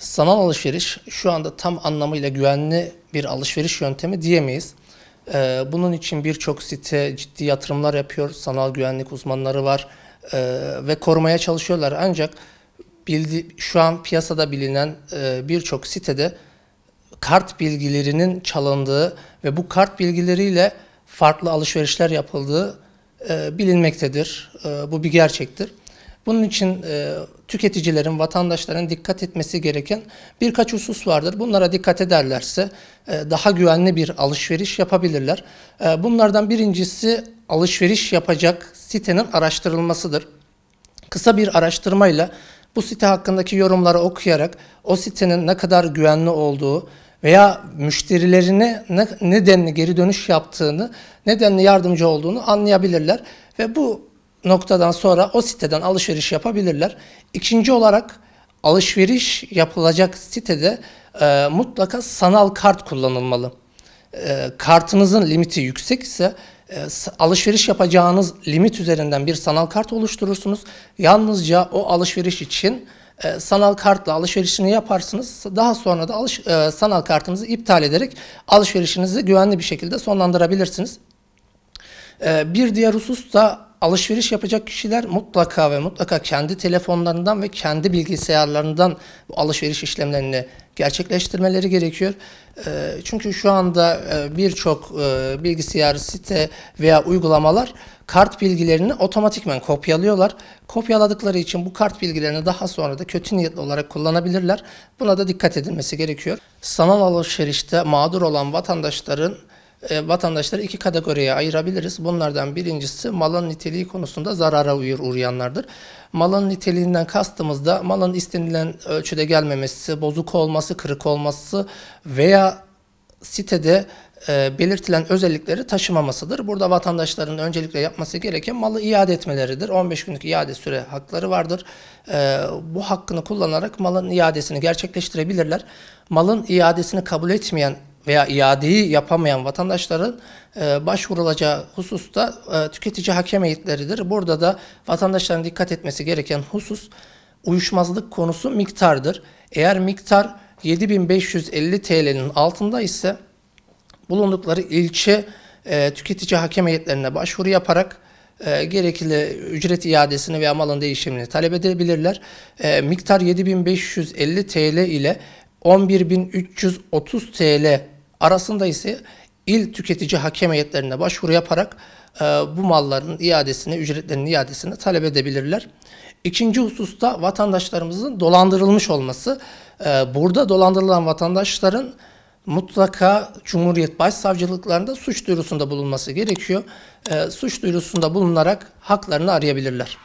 Sanal alışveriş şu anda tam anlamıyla güvenli bir alışveriş yöntemi diyemeyiz. Bunun için birçok site ciddi yatırımlar yapıyor. Sanal güvenlik uzmanları var ve korumaya çalışıyorlar. Ancak şu an piyasada bilinen birçok sitede kart bilgilerinin çalındığı ve bu kart bilgileriyle farklı alışverişler yapıldığı bilinmektedir. Bu bir gerçektir. Bunun için tüketicilerin, vatandaşların dikkat etmesi gereken birkaç husus vardır. Bunlara dikkat ederlerse daha güvenli bir alışveriş yapabilirler. Bunlardan birincisi alışveriş yapacak sitenin araştırılmasıdır. Kısa bir araştırmayla bu site hakkındaki yorumları okuyarak o sitenin ne kadar güvenli olduğu veya müşterilerine nedenli geri dönüş yaptığını, nedenli yardımcı olduğunu anlayabilirler ve bu noktadan sonra o siteden alışveriş yapabilirler. İkinci olarak alışveriş yapılacak sitede mutlaka sanal kart kullanılmalı. Kartınızın limiti yüksek ise alışveriş yapacağınız limit üzerinden bir sanal kart oluşturursunuz. Yalnızca o alışveriş için sanal kartla alışverişini yaparsınız. Daha sonra da sanal kartınızı iptal ederek alışverişinizi güvenli bir şekilde sonlandırabilirsiniz. Bir diğer husus da alışveriş yapacak kişiler mutlaka ve mutlaka kendi telefonlarından ve kendi bilgisayarlarından bu alışveriş işlemlerini gerçekleştirmeleri gerekiyor. Çünkü şu anda birçok bilgisayar, site veya uygulamalar kart bilgilerini otomatikman kopyalıyorlar. Kopyaladıkları için bu kart bilgilerini daha sonra da kötü niyetli olarak kullanabilirler. Buna da dikkat edilmesi gerekiyor. Sanal alışverişte mağdur olan vatandaşları iki kategoriye ayırabiliriz. Bunlardan birincisi malın niteliği konusunda zarara uğrayanlardır. Malın niteliğinden kastımız da malın istenilen ölçüde gelmemesi, bozuk olması, kırık olması veya sitede belirtilen özellikleri taşımamasıdır. Burada vatandaşların öncelikle yapması gereken malı iade etmeleridir. 15 günlük iade süre hakları vardır. Bu hakkını kullanarak malın iadesini gerçekleştirebilirler. Malın iadesini kabul etmeyen veya iadeyi yapamayan vatandaşların başvurulacağı hususta tüketici hakem heyetleridir. Burada da vatandaşların dikkat etmesi gereken husus uyuşmazlık konusu miktardır. Eğer miktar 7.550 TL'nin altında ise bulundukları ilçe tüketici hakem heyetlerine başvuru yaparak gerekli ücret iadesini veya malın değişimini talep edebilirler. Miktar 7.550 TL ile 11.330 TL arasında ise il tüketici hakem heyetlerine başvuru yaparak bu malların iadesini, ücretlerinin iadesini talep edebilirler. İkinci hususta vatandaşlarımızın dolandırılmış olması. Burada dolandırılan vatandaşların mutlaka Cumhuriyet Başsavcılıklarında suç duyurusunda bulunması gerekiyor. Suç duyurusunda bulunarak haklarını arayabilirler.